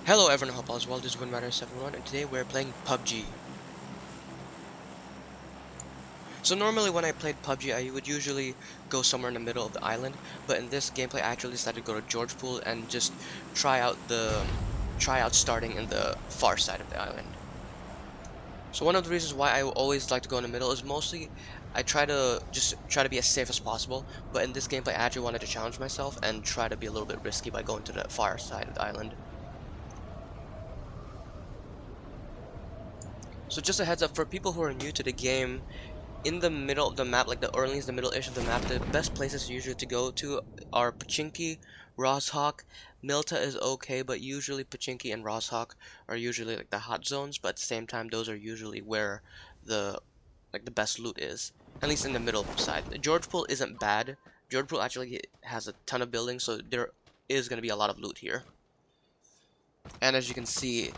Hello everyone, hope all is well. This is WinRider71 and today we're playing PUBG. So normally when I played PUBG I would usually go somewhere in the middle of the island, but in this gameplay I actually decided to go to Georgepool and just try out starting in the far side of the island. So one of the reasons why I always like to go in the middle is mostly I try to be as safe as possible, but in this gameplay I actually wanted to challenge myself and try to be a little bit risky by going to the far side of the island. So just a heads up for people who are new to the game, in the middle of the map, like the earliest, the middle-ish of the map, the best places usually to go to are Pachinki, Roshawk. Milta is okay, but usually Pachinki and Roshawk are usually like the hot zones, but at the same time those are usually where the the best loot is. At least in the middle side. Georgepool isn't bad. Georgepool actually has a ton of buildings, so there is going to be a lot of loot here. And as you can see,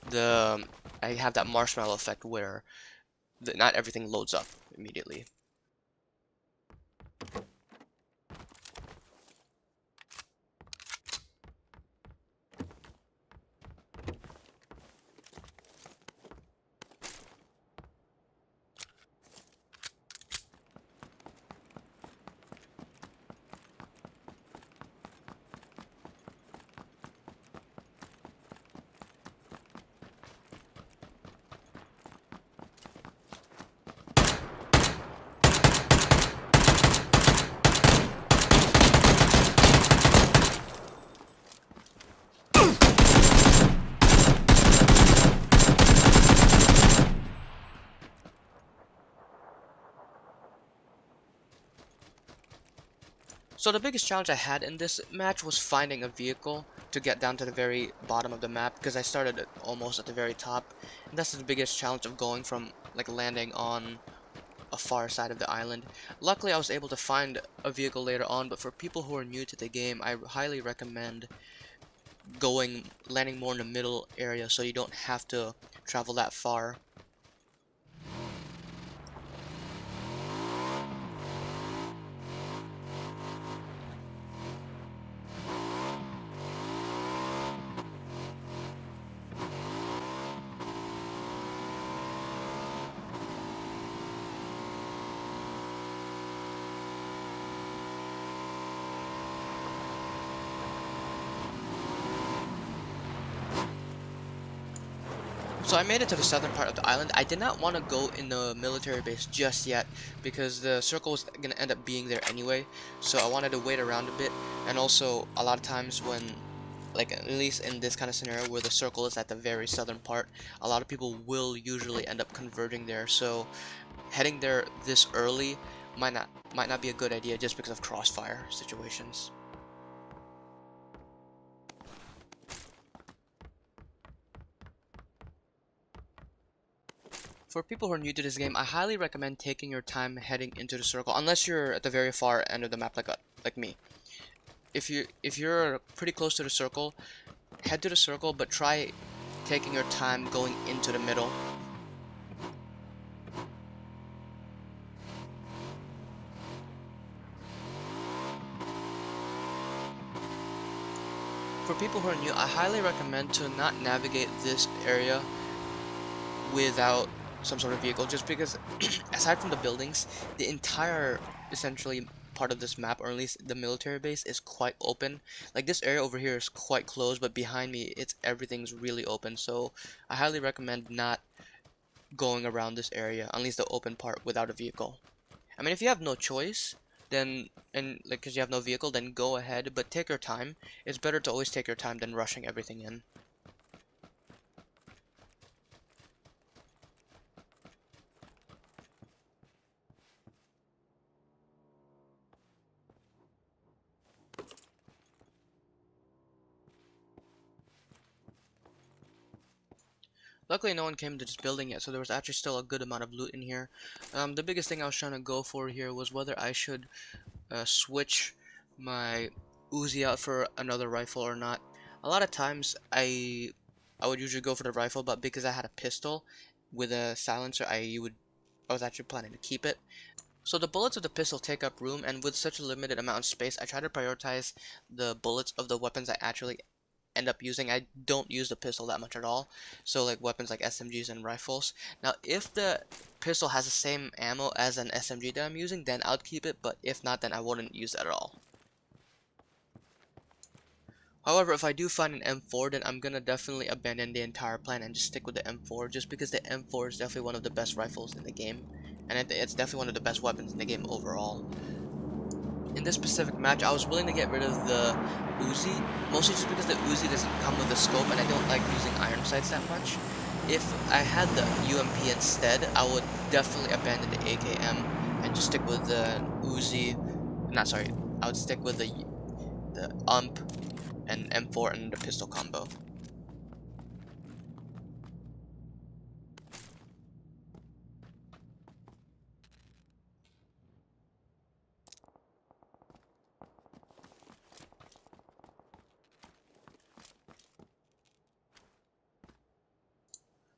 the I have that marshmallow effect where not everything loads up immediately. So the biggest challenge I had in this match was finding a vehicle to get down to the very bottom of the map, because I started almost at the very top, and that's the biggest challenge of going from like landing on a far side of the island. Luckily I was able to find a vehicle later on, but for people who are new to the game I highly recommend landing more in the middle area so you don't have to travel that far. So I made it to the southern part of the island. I did not want to go in the military base just yet because the circle was going to end up being there anyway. So I wanted to wait around a bit. And also a lot of times when, like at least in this kind of scenario where the circle is at the very southern part, a lot of people will usually end up converging there. So heading there this early might not be a good idea just because of crossfire situations. For people who are new to this game, I highly recommend taking your time heading into the circle, unless you're at the very far end of the map like me. If you're pretty close to the circle, head to the circle, but try taking your time going into the middle. For people who are new, I highly recommend to not navigate this area without some sort of vehicle, just because aside from the buildings, the entire essentially part of this map, or at least the military base, is quite open. Like this area over here is quite closed, but behind me everything's really open, so I highly recommend not going around this area, at least the open part, without a vehicle. I mean, if you have no choice, then because you have no vehicle, then go ahead, but take your time. It's better to always take your time than rushing everything in. Luckily, no one came to this building yet, so there was actually still a good amount of loot in here. The biggest thing I was trying to go for here was whether I should switch my Uzi out for another rifle or not. A lot of times, I would usually go for the rifle, but because I had a pistol with a silencer, I was actually planning to keep it. So the bullets of the pistol take up room, and with such a limited amount of space, I try to prioritize the bullets of the weapons I actually end up using. I don't use the pistol that much at all. So like weapons like SMGs and rifles. Now if the pistol has the same ammo as an SMG that I'm using, then I'd keep it, but if not, then I wouldn't use it at all. However, if I do find an M4, then I'm gonna definitely abandon the entire plan and just stick with the M4, just because the M4 is definitely one of the best rifles in the game, and it's definitely one of the best weapons in the game overall. In this specific match, I was willing to get rid of the Uzi, mostly just because the Uzi doesn't come with a scope, and I don't like using iron sights that much. If I had the UMP instead, I would definitely abandon the AKM and just stick with the Uzi. I would stick with the UMP and M4 and the pistol combo.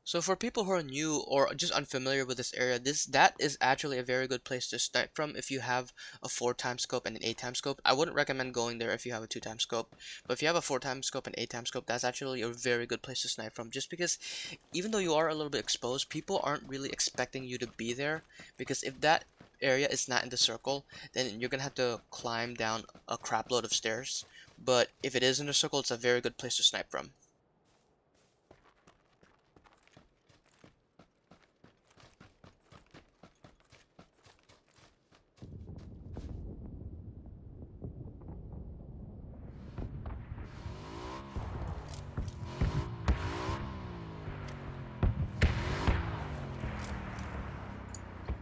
So for people who are new or just unfamiliar with this area, that is actually a very good place to start from if you have a 4x scope and an 8x scope. I wouldn't recommend going there if you have a 2x scope, but if you have a 4x scope and 8x scope, that's actually a very good place to snipe from, just because even though you are a little bit exposed, people aren't really expecting you to be there, because if that area is not in the circle, then you're gonna have to climb down a crap load of stairs. But if it is in the circle, it's a very good place to snipe from.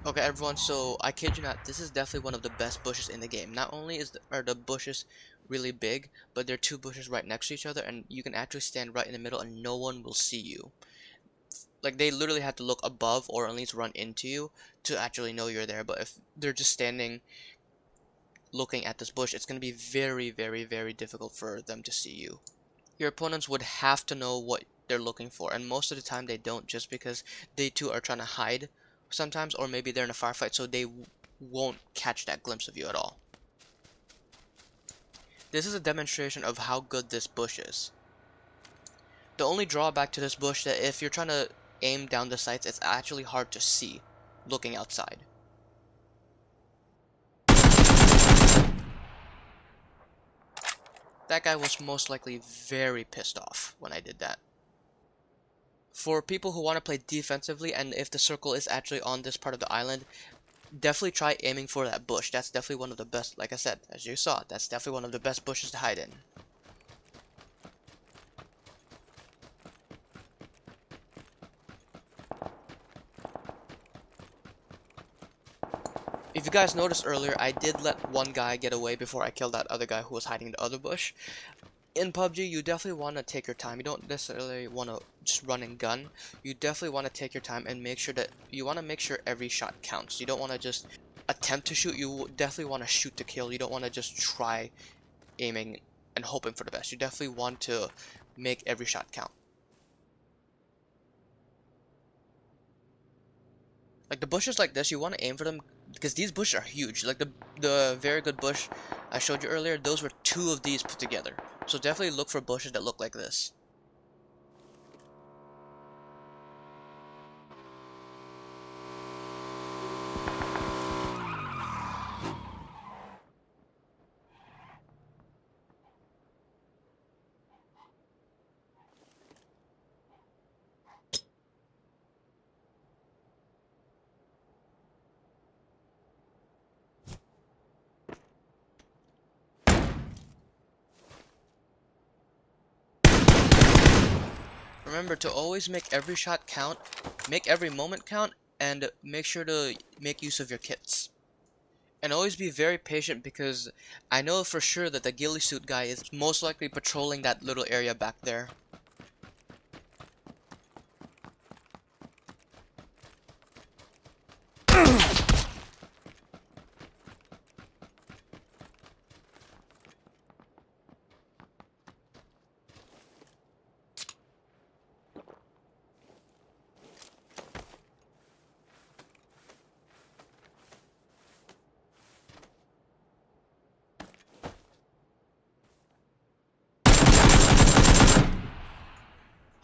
Okay, everyone, so I kid you not, this is definitely one of the best bushes in the game. Not only are the bushes really big, but there are two bushes right next to each other, and you can actually stand right in the middle and no one will see you. Like, they literally have to look above or at least run into you to actually know you're there, but if they're just standing looking at this bush, it's going to be very, very, very difficult for them to see you. Your opponents would have to know what they're looking for, and most of the time they don't, just because they too are trying to hide sometimes, or maybe they're in a firefight, so they won't catch that glimpse of you at all. This is a demonstration of how good this bush is. The only drawback to this bush that if you're trying to aim down the sights, it's actually hard to see looking outside. That guy was most likely very pissed off when I did that. For people who want to play defensively, and if the circle is actually on this part of the island, definitely try aiming for that bush. That's definitely one of the best, like I said, as you saw, that's definitely one of the best bushes to hide in. If you guys noticed earlier, I did let one guy get away before I killed that other guy who was hiding in the other bush. In PUBG, you definitely want to take your time. You don't necessarily want to just run and gun. You definitely want to take your time and make sure that you want to make sure every shot counts. You don't want to just attempt to shoot. You definitely want to shoot to kill. You don't want to just try aiming and hoping for the best. You definitely want to make every shot count. Like the bushes like this, you want to aim for them because these bushes are huge. Like the very good bush I showed you earlier, those were two of these put together. So definitely look for bushes that look like this. Remember to always make every shot count, make every moment count, and make sure to make use of your kits. And always be very patient, because I know for sure that the ghillie suit guy is most likely patrolling that little area back there.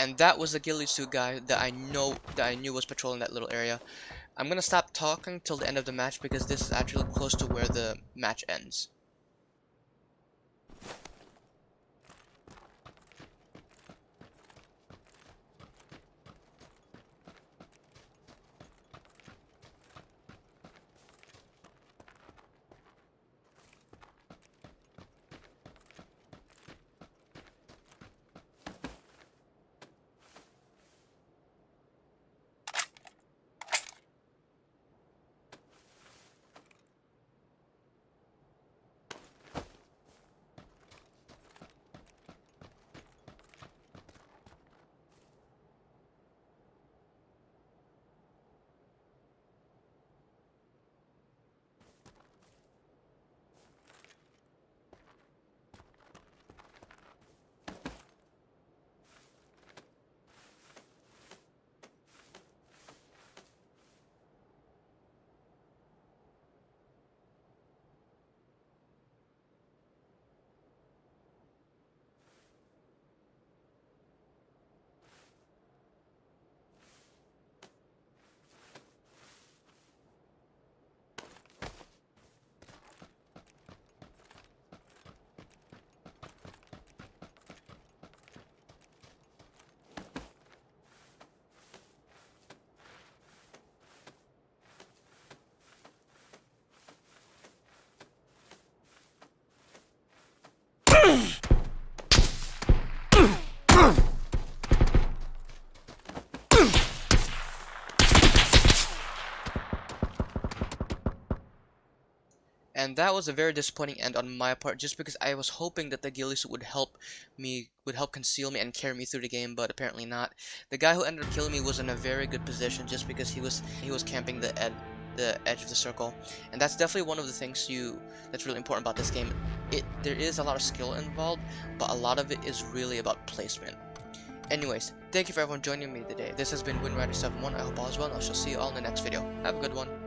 And that was the ghillie suit guy that I knew was patrolling that little area. I'm gonna stop talking till the end of the match because this is actually close to where the match ends. And that was a very disappointing end on my part, just because I was hoping that the ghillie suit would help conceal me and carry me through the game, but apparently not. The guy who ended up killing me was in a very good position, just because he was camping the edge of the circle, and that's definitely one of the things that's really important about this game. There is a lot of skill involved, but a lot of it is really about placement. Anyways, thank you for everyone joining me today. This has been WinRider71. I hope all is well, and I shall see you all in the next video. Have a good one.